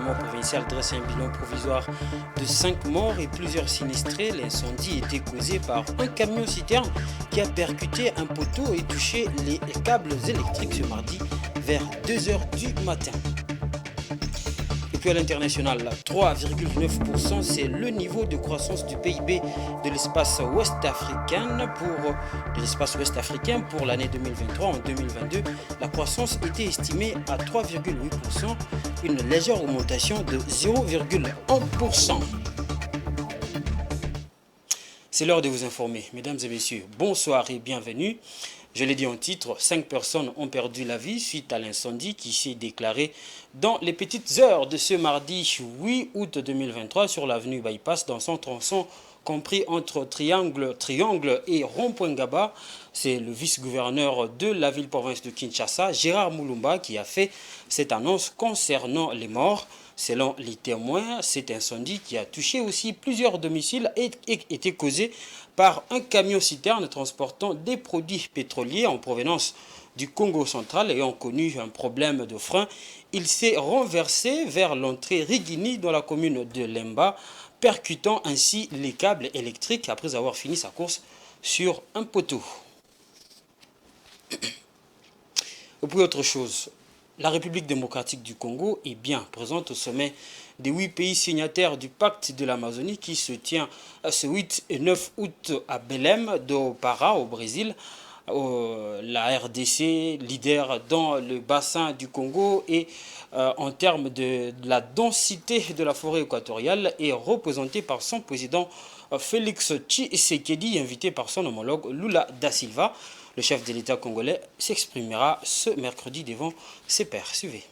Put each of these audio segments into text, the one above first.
gouvernement provincial dresse un bilan provisoire de 5 morts et plusieurs sinistrés. L'incendie était causé par un camion-citerne qui a percuté un poteau et touché les câbles électriques ce mardi vers 2 heures du matin. Et puis à l'international, 3,9%, c'est le niveau de croissance du PIB de l'espace ouest-africain pour l'année 2023. En 2022, la croissance était estimée à 3,8%, une légère augmentation de 0,1%. C'est l'heure de vous informer. Mesdames et messieurs, bonsoir et bienvenue. Je l'ai dit en titre, 5 personnes ont perdu la vie suite à l'incendie qui s'est déclaré dans les petites heures de ce mardi 8 août 2023 sur l'avenue Bypass dans son tronçon compris entre Triangle et Rond-Point Gaba. C'est le vice-gouverneur de la ville-province de Kinshasa, Gérard Moulumba, qui a fait cette annonce concernant les morts. Selon les témoins, cet incendie qui a touché aussi plusieurs domiciles a été causé par un camion-citerne transportant des produits pétroliers en provenance du Congo central ayant connu un problème de frein. Il s'est renversé vers l'entrée Rigini dans la commune de Lemba, percutant ainsi les câbles électriques après avoir fini sa course sur un poteau. Et puis autre chose, la République démocratique du Congo est bien présente au sommet des 8 pays signataires du pacte de l'Amazonie qui se tient ce 8 et 9 août à Belém do Pará au Brésil. La RDC, leader dans le bassin du Congo et en termes de la densité de la forêt équatoriale, est représentée par son président Félix Tshisekedi, invité par son homologue Lula da Silva. Le chef de l'État congolais s'exprimera ce mercredi devant ses pairs. Suivez.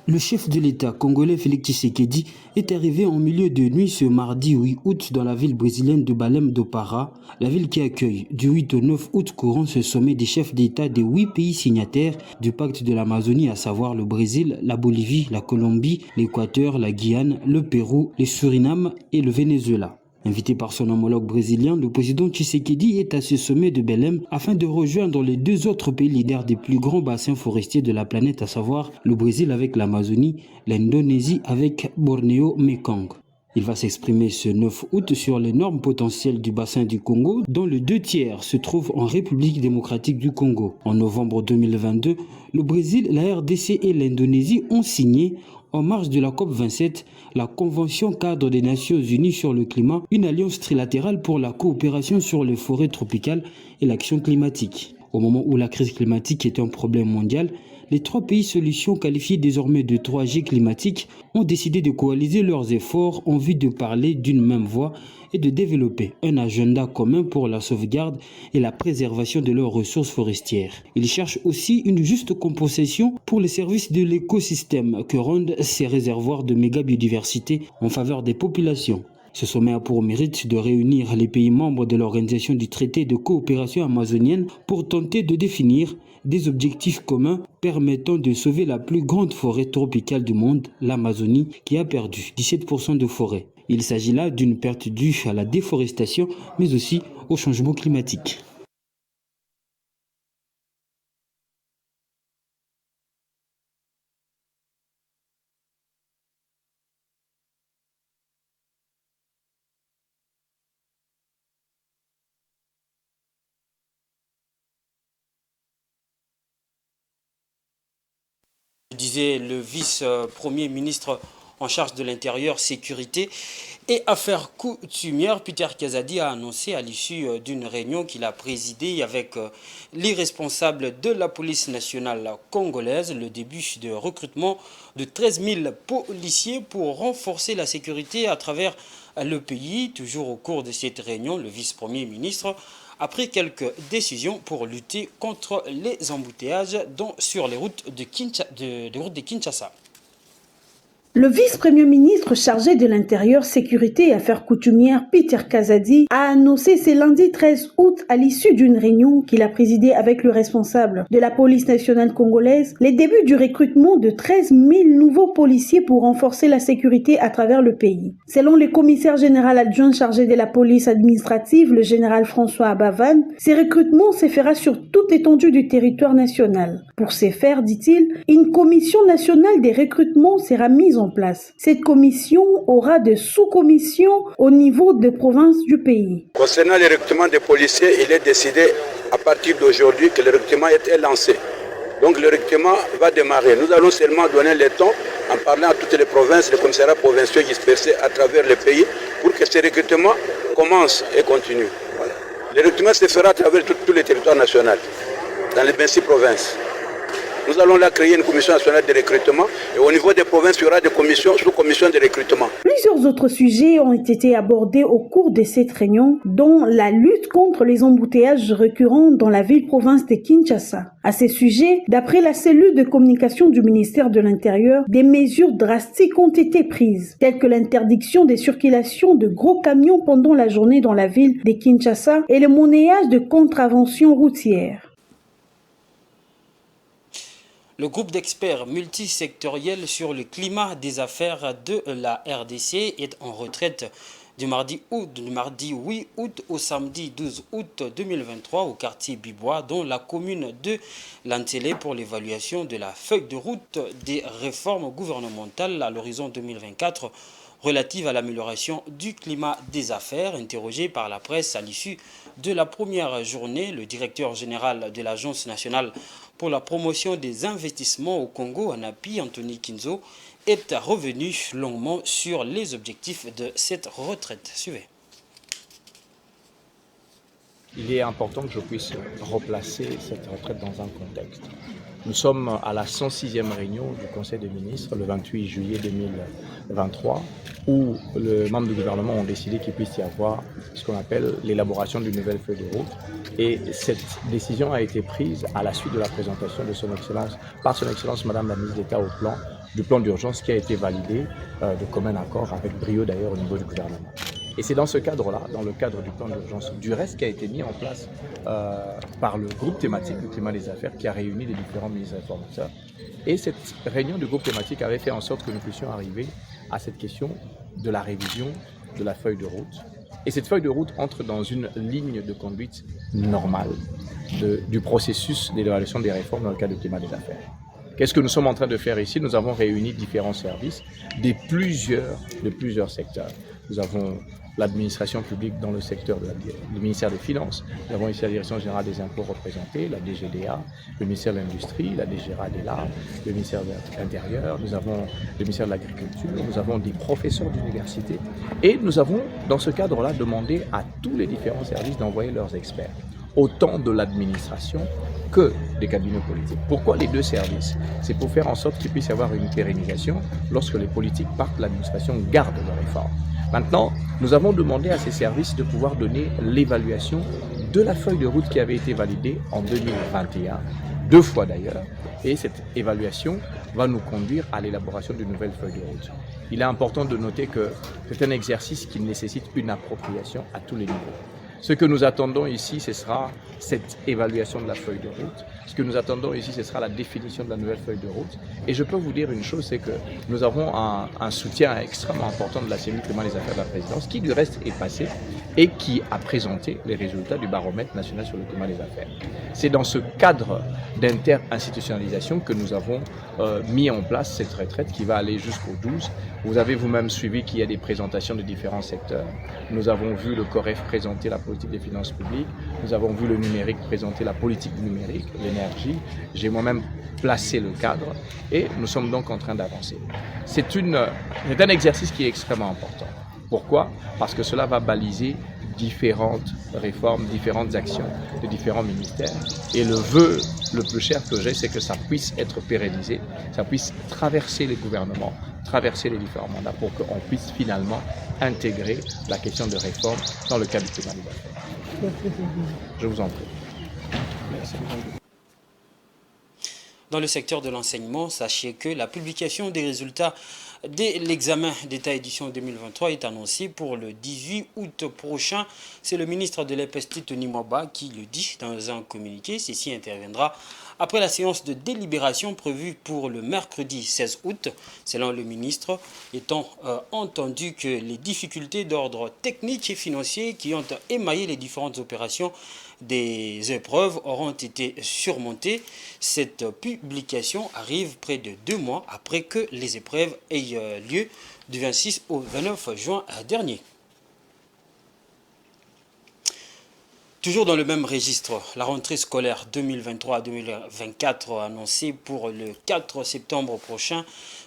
Le chef de l'État congolais Félix Tshisekedi est arrivé en milieu de nuit ce mardi 8 août dans la ville brésilienne de Belém do Pará, la ville qui accueille du 8 au 9 août courant ce sommet des chefs d'État des 8 pays signataires du pacte de l'Amazonie, à savoir le Brésil, la Bolivie, la Colombie, l'Équateur, la Guyane, le Pérou, le Suriname et le Venezuela. Invité par son homologue brésilien, le président Tshisekedi est à ce sommet de Belém afin de rejoindre les 2 autres pays leaders des plus grands bassins forestiers de la planète, à savoir le Brésil avec l'Amazonie, l'Indonésie avec Bornéo-Mekong. Il va s'exprimer ce 9 août sur l'énorme potentiel du bassin du Congo, dont le 2/3 se trouve en République démocratique du Congo. En novembre 2022, le Brésil, la RDC et l'Indonésie ont signé, en marge de la COP27, la Convention cadre des Nations Unies sur le climat, une alliance trilatérale pour la coopération sur les forêts tropicales et l'action climatique. Au moment où la crise climatique est un problème mondial, les 3 pays solutions qualifiés désormais de 3G climatiques ont décidé de coaliser leurs efforts en vue de parler d'une même voix et de développer un agenda commun pour la sauvegarde et la préservation de leurs ressources forestières. Ils cherchent aussi une juste compensation pour les services de l'écosystème que rendent ces réservoirs de méga biodiversité en faveur des populations. Ce sommet a pour mérite de réunir les pays membres de l'Organisation du traité de coopération amazonienne pour tenter de définir des objectifs communs permettant de sauver la plus grande forêt tropicale du monde, l'Amazonie, qui a perdu 17% de forêt. Il s'agit là d'une perte due à la déforestation, mais aussi au changement climatique. Disait le vice-premier ministre en charge de l'intérieur, sécurité et affaires coutumières, Peter Kazadi, a annoncé à l'issue d'une réunion qu'il a présidée avec les responsables de la police nationale congolaise le début de recrutement de 13 000 policiers pour renforcer la sécurité à travers le pays. Toujours au cours de cette réunion, le vice-premier ministre a pris quelques décisions pour lutter contre les embouteillages sur les routes de Kinshasa. Le vice-premier ministre chargé de l'Intérieur, Sécurité et Affaires coutumières, Peter Kazadi, a annoncé ce lundi 13 août, à l'issue d'une réunion qu'il a présidée avec le responsable de la police nationale congolaise, les débuts du recrutement de 13 000 nouveaux policiers pour renforcer la sécurité à travers le pays. Selon le commissaire général adjoint chargé de la police administrative, le général François Abavan, ces recrutements se fera sur toute l'étendue du territoire national. Pour ce faire, dit-il, une commission nationale des recrutements sera mise en place. Cette commission aura des sous-commissions au niveau des provinces du pays. Concernant le recrutement des policiers, il est décidé à partir d'aujourd'hui que le recrutement est lancé. Donc le recrutement va démarrer. Nous allons seulement donner le temps en parlant à toutes les provinces, les commissariats provinciaux dispersés à travers le pays pour que ce recrutement commence et continue. Voilà. Le recrutement se fera à travers tous les territoires nationaux, dans les 26 provinces. Nous allons là créer une commission nationale de recrutement et au niveau des provinces, il y aura des commissions, sous-commissions de recrutement. Plusieurs autres sujets ont été abordés au cours de cette réunion, dont la lutte contre les embouteillages récurrents dans la ville-province de Kinshasa. À ces sujets, d'après la cellule de communication du ministère de l'Intérieur, des mesures drastiques ont été prises, telles que l'interdiction des circulations de gros camions pendant la journée dans la ville de Kinshasa et le monnayage de contraventions routières. Le groupe d'experts multisectoriels sur le climat des affaires de la RDC est en retraite du mardi 8 août au samedi 12 août 2023 au quartier Bibois, dans la commune de Lantélé, pour l'évaluation de la feuille de route des réformes gouvernementales à l'horizon 2024 relative à l'amélioration du climat des affaires. Interrogé par la presse à l'issue de la première journée, le directeur général de l'Agence nationale pour la promotion des investissements au Congo, ANAPI, Anthony Kinzo, est revenu longuement sur les objectifs de cette retraite. Suivez. Il est important que je puisse replacer cette retraite dans un contexte. Nous sommes à la 106e réunion du Conseil des ministres, le 28 juillet 2023, où les membres du gouvernement ont décidé qu'il puisse y avoir ce qu'on appelle l'élaboration d'une nouvelle feuille de route. Et cette décision a été prise à la suite de la présentation de par son Excellence Madame la ministre d'État du plan d'urgence qui a été validé de commun accord, avec brio d'ailleurs au niveau du gouvernement. Et c'est dans ce cadre-là, dans le cadre du plan d'urgence, du reste qui a été mis en place par le groupe thématique du climat des affaires qui a réuni les différents ministres informateurs. Et cette réunion du groupe thématique avait fait en sorte que nous puissions arriver à cette question de la révision de la feuille de route. Et cette feuille de route entre dans une ligne de conduite normale du processus d'évaluation des réformes dans le cadre du climat des affaires. Qu'est-ce que nous sommes en train de faire ici? Nous avons réuni différents services de plusieurs secteurs. Nous avons l'administration publique dans le secteur du ministère des Finances. Nous avons ici la Direction générale des impôts représentée, la DGDA, le ministère de l'Industrie, la DGRADELA, le ministère de l'Intérieur, nous avons le ministère de l'Agriculture, nous avons des professeurs d'université et nous avons dans ce cadre-là demandé à tous les différents services d'envoyer leurs experts, autant de l'administration que des cabinets politiques. Pourquoi les deux services? C'est pour faire en sorte qu'il puisse y avoir une pérennisation lorsque les politiques partent, l'administration garde leurs réformes. Maintenant, nous avons demandé à ces services de pouvoir donner l'évaluation de la feuille de route qui avait été validée en 2021, 2 fois d'ailleurs, et cette évaluation va nous conduire à l'élaboration d'une nouvelle feuille de route. Il est important de noter que c'est un exercice qui nécessite une appropriation à tous les niveaux. Ce que nous attendons ici, ce sera cette évaluation de la feuille de route. Ce que nous attendons ici, ce sera la définition de la nouvelle feuille de route. Et je peux vous dire une chose, c'est que nous avons un soutien extrêmement important de la cellule climat des affaires de la présidence, qui du reste est passé et qui a présenté les résultats du baromètre national sur le climat des affaires. C'est dans ce cadre d'inter-institutionnalisation que nous avons mis en place cette retraite qui va aller jusqu'au 12. Vous avez vous-même suivi qu'il y a des présentations de différents secteurs. Nous avons vu le COREF présenter la politique des finances publiques. Nous avons vu le numérique présenter la politique numérique, l'énergie. J'ai moi-même placé le cadre et nous sommes donc en train d'avancer. C'est un exercice qui est extrêmement important. Pourquoi? Parce que cela va baliser différentes réformes, différentes actions de différents ministères. Et le vœu le plus cher que j'ai, c'est que ça puisse être pérennisé, ça puisse traverser les gouvernements, traverser les différents mandats pour qu'on puisse finalement intégrer la question de réforme dans le cadre du climat des affaires. Je vous en prie. Merci. Dans le secteur de l'enseignement, sachez que la publication des résultats de l'examen d'État édition 2023 est annoncé pour le 18 août prochain. C'est le ministre de l'EPST, Tony Mwaba, qui le dit dans un communiqué. Ceci interviendra après la séance de délibération prévue pour le mercredi 16 août, selon le ministre, étant entendu que les difficultés d'ordre technique et financier qui ont émaillé les différentes opérations des épreuves auront été surmontées. Cette publication arrive près de 2 mois après que les épreuves aient lieu du 26 au 29 juin dernier. Toujours dans le même registre, la rentrée scolaire 2023-2024 annoncée pour le 4 septembre prochain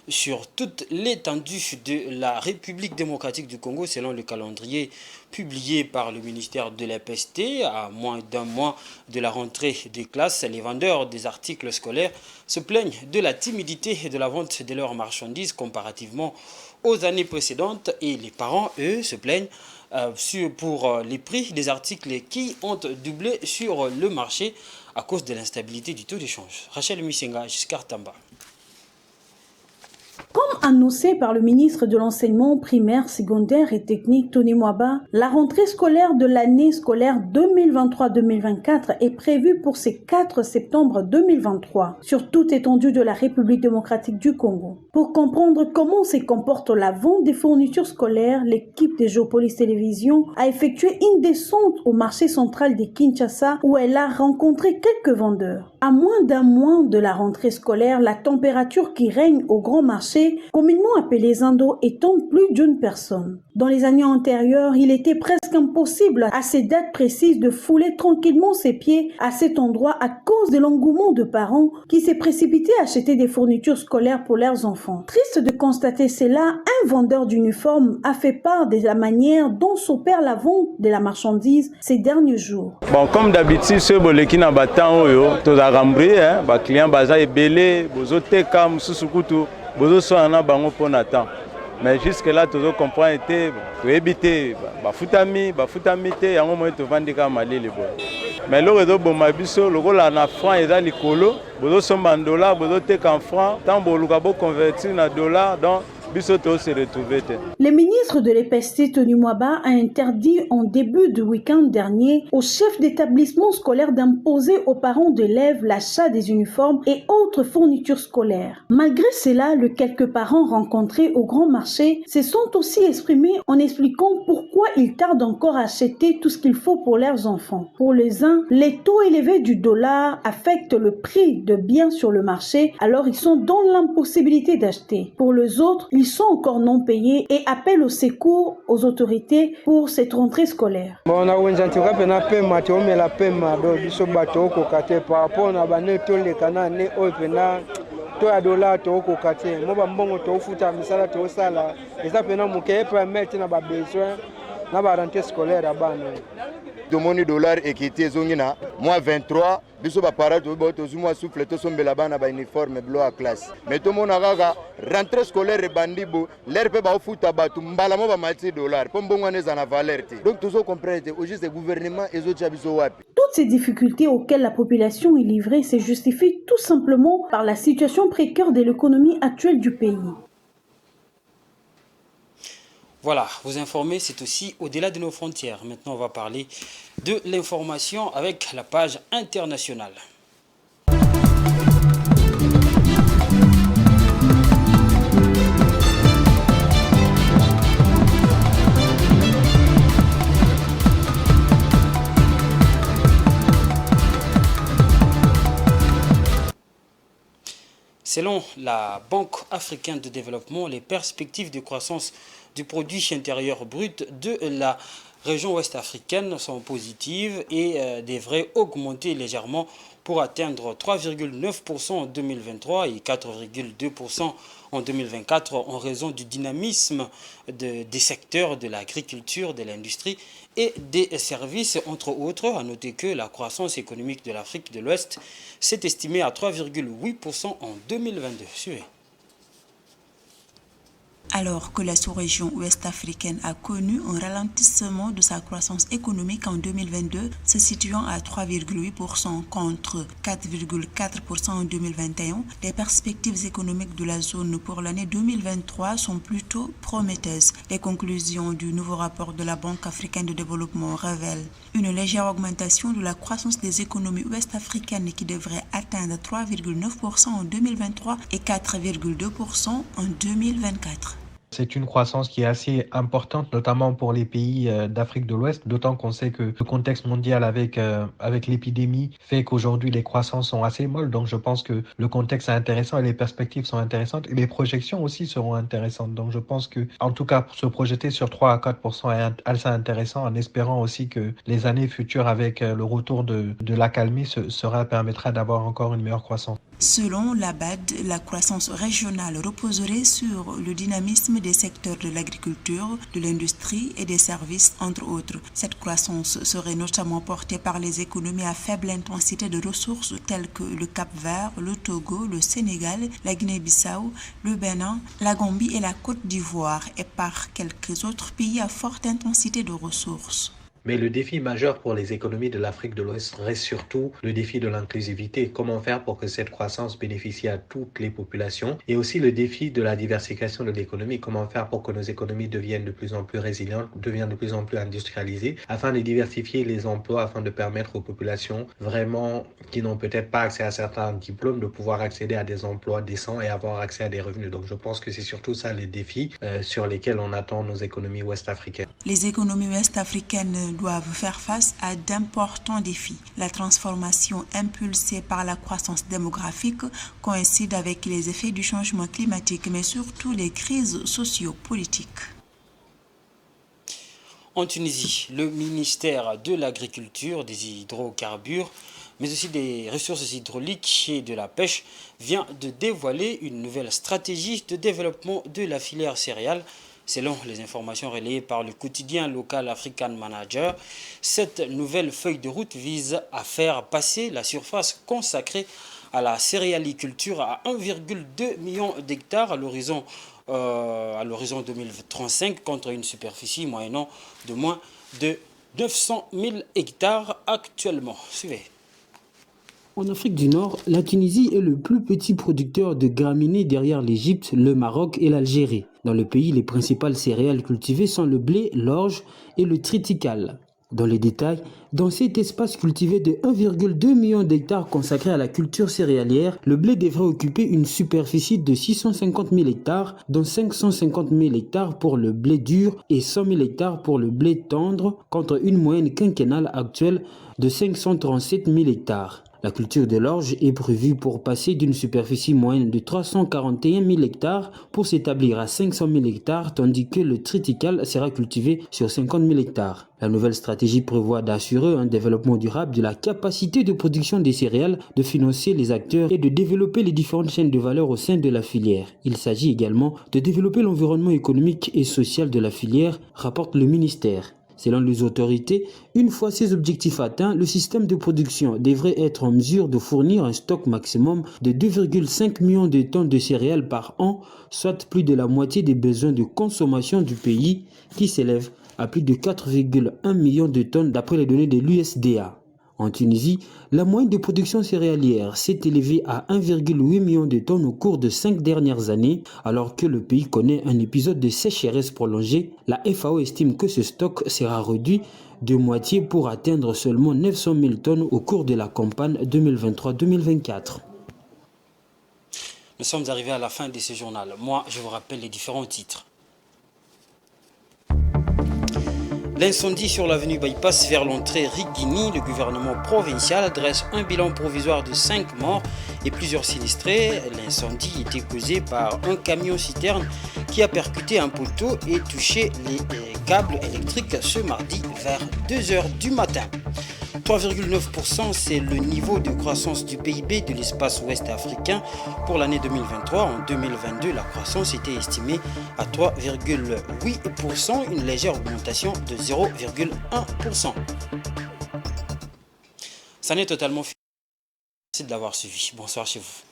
sur toute l'étendue de la République démocratique du Congo selon le calendrier publié par le ministère de l'EPST. À moins d'un mois de la rentrée des classes, les vendeurs des articles scolaires se plaignent de la timidité et de la vente de leurs marchandises comparativement aux années précédentes et les parents, eux, se plaignent pour les prix des articles qui ont doublé sur le marché à cause de l'instabilité du taux d'échange. Rachel Misenga, Giscard Tamba. Comme annoncé par le ministre de l'Enseignement primaire, secondaire et technique Tony Mwaba, la rentrée scolaire de l'année scolaire 2023-2024 est prévue pour ce 4 septembre 2023 sur toute étendue de la République démocratique du Congo. Pour comprendre comment se comporte la vente des fournitures scolaires, l'équipe de Géopolis Télévision a effectué une descente au marché central de Kinshasa où elle a rencontré quelques vendeurs. À moins d'un mois de la rentrée scolaire, la température qui règne au grand marché, communément appelé Zando, étant plus d'une personne. Dans les années antérieures, il était presque impossible à ces dates précises de fouler tranquillement ses pieds à cet endroit à cause de l'engouement de parents qui s'est précipité à acheter des fournitures scolaires pour leurs enfants. Triste de constater cela, un vendeur d'uniformes a fait part de la manière dont s'opère la vente de la marchandise ces derniers jours. Bon, comme d'habitude, ce boleki na batang oyo, toza rambri, ba client baza ebele, bozo teka mususukutu, bozo so ana bango pona temps. Mais jusque là, tozo comprend été, to éviter, bafutami te, yango moyo to vandika malili bo. Mais le réseau boma biso, le la na franc eza likolo, bozo somba en dollar, bozo teka en franc, tant boluka bo convertir na dollar, donc le ministre de l'EPST, Tony Mwaba, a interdit en début du week-end dernier aux chefs d'établissement scolaire d'imposer aux parents d'élèves l'achat des uniformes et autres fournitures scolaires. Malgré cela, les quelques parents rencontrés au grand marché se sont aussi exprimés en expliquant pourquoi ils tardent encore à acheter tout ce qu'il faut pour leurs enfants. Pour les uns, les taux élevés du dollar affectent le prix de biens sur le marché, alors ils sont dans l'impossibilité d'acheter. Pour les autres, ils sont encore non payés et appellent au secours aux autorités pour cette rentrée scolaire. Domoni dollar ekiti ezongina mois 23 biso ba para to zuma souffle to sombela bana ba uniforme blo à classe mais to mona kaka rentrée scolaire bandibo l'air pe ba ofuta batu mbala mo ba mati dollar po mbongo neza na valeur te donc tous comprendre au juste gouvernement ezo biso wapi. Toutes ces difficultés auxquelles la population est livrée se justifient tout simplement par la situation précaire de l'économie actuelle du pays. Voilà, vous informer, c'est aussi au-delà de nos frontières. Maintenant, on va parler de l'information avec la page internationale. Selon la Banque africaine de développement, les perspectives de croissance du produit intérieur brut de la région ouest africaine sont positives et devraient augmenter légèrement pour atteindre 3,9% en 2023 et 4,2% en 2024 en raison du dynamisme des secteurs de l'agriculture, de l'industrie et des services, entre autres. À noter que la croissance économique de l'Afrique de l'Ouest s'est estimée à 3,8% en 2022. Suivez. Alors que la sous-région ouest africaine a connu un ralentissement de sa croissance économique en 2022, se situant à 3,8% contre 4,4% en 2021, les perspectives économiques de la zone pour l'année 2023 sont plutôt prometteuses. Les conclusions du nouveau rapport de la Banque africaine de développement révèlent une légère augmentation de la croissance des économies ouest-africaines qui devrait atteindre 3,9% en 2023 et 4,2% en 2024. C'est une croissance qui est assez importante, notamment pour les pays d'Afrique de l'Ouest, d'autant qu'on sait que le contexte mondial avec l'épidémie fait qu'aujourd'hui les croissances sont assez molles. Donc je pense que le contexte est intéressant et les perspectives sont intéressantes et les projections aussi seront intéressantes. Donc je pense que, en tout cas, se projeter sur 3 à 4% est assez intéressant, en espérant aussi que les années futures, avec le retour de l'accalmie, permettra d'avoir encore une meilleure croissance. Selon la BAD, la croissance régionale reposerait sur le dynamisme des secteurs de l'agriculture, de l'industrie et des services, entre autres. Cette croissance serait notamment portée par les économies à faible intensité de ressources telles que le Cap-Vert, le Togo, le Sénégal, la Guinée-Bissau, le Bénin, la Gambie et la Côte d'Ivoire, et par quelques autres pays à forte intensité de ressources. Mais le défi majeur pour les économies de l'Afrique de l'Ouest reste surtout le défi de l'inclusivité. Comment faire pour que cette croissance bénéficie à toutes les populations? Et aussi le défi de la diversification de l'économie. Comment faire pour que nos économies deviennent de plus en plus résilientes, deviennent de plus en plus industrialisées, afin de diversifier les emplois, afin de permettre aux populations vraiment qui n'ont peut-être pas accès à certains diplômes de pouvoir accéder à des emplois décents et avoir accès à des revenus. Donc je pense que c'est surtout ça les défis sur lesquels on attend nos économies ouest-africaines. Les économies ouest-africaines doivent faire face à d'importants défis. La transformation impulsée par la croissance démographique coïncide avec les effets du changement climatique, mais surtout les crises socio-politiques. En Tunisie, le ministère de l'Agriculture, des hydrocarbures, mais aussi des ressources hydrauliques et de la pêche vient de dévoiler une nouvelle stratégie de développement de la filière céréales. Selon les informations relayées par le quotidien local African Manager, cette nouvelle feuille de route vise à faire passer la surface consacrée à la céréaliculture à 1,2 million d'hectares à l'horizon 2035 contre une superficie moyennant de moins de 900 000 hectares actuellement. Suivez. En Afrique du Nord, la Tunisie est le plus petit producteur de graminées derrière l'Égypte, le Maroc et l'Algérie. Dans le pays, les principales céréales cultivées sont le blé, l'orge et le triticale. Dans les détails, dans cet espace cultivé de 1,2 million d'hectares consacrés à la culture céréalière, le blé devrait occuper une superficie de 650 000 hectares, dont 550 000 hectares pour le blé dur et 100 000 hectares pour le blé tendre, contre une moyenne quinquennale actuelle de 537 000 hectares. La culture de l'orge est prévue pour passer d'une superficie moyenne de 341 000 hectares pour s'établir à 500 000 hectares, tandis que le triticale sera cultivé sur 50 000 hectares. La nouvelle stratégie prévoit d'assurer un développement durable de la capacité de production des céréales, de financer les acteurs et de développer les différentes chaînes de valeur au sein de la filière. Il s'agit également de développer l'environnement économique et social de la filière, rapporte le ministère. Selon les autorités, une fois ces objectifs atteints, le système de production devrait être en mesure de fournir un stock maximum de 2,5 millions de tonnes de céréales par an, soit plus de la moitié des besoins de consommation du pays, qui s'élèvent à plus de 4,1 millions de tonnes d'après les données de l'USDA. En Tunisie, la moyenne de production céréalière s'est élevée à 1,8 million de tonnes au cours de 5 dernières années, alors que le pays connaît un épisode de sécheresse prolongée. La FAO estime que ce stock sera réduit de moitié pour atteindre seulement 900 000 tonnes au cours de la campagne 2023-2024. Nous sommes arrivés à la fin de ce journal. Moi, je vous rappelle les différents titres. L'incendie sur l'avenue Bypass vers l'entrée Rigini, le gouvernement provincial dresse un bilan provisoire de 5 morts et plusieurs sinistrés. L'incendie était causé par un camion-citerne qui a percuté un poteau et touché les câbles électriques ce mardi vers 2h du matin. 3,9%, c'est le niveau de croissance du PIB de l'espace ouest africain pour l'année 2023. En 2022, la croissance était estimée à 3,8%, une légère augmentation de 0,1%. Ça n'est totalement fini. Merci de l'avoir suivi. Bonsoir chez vous.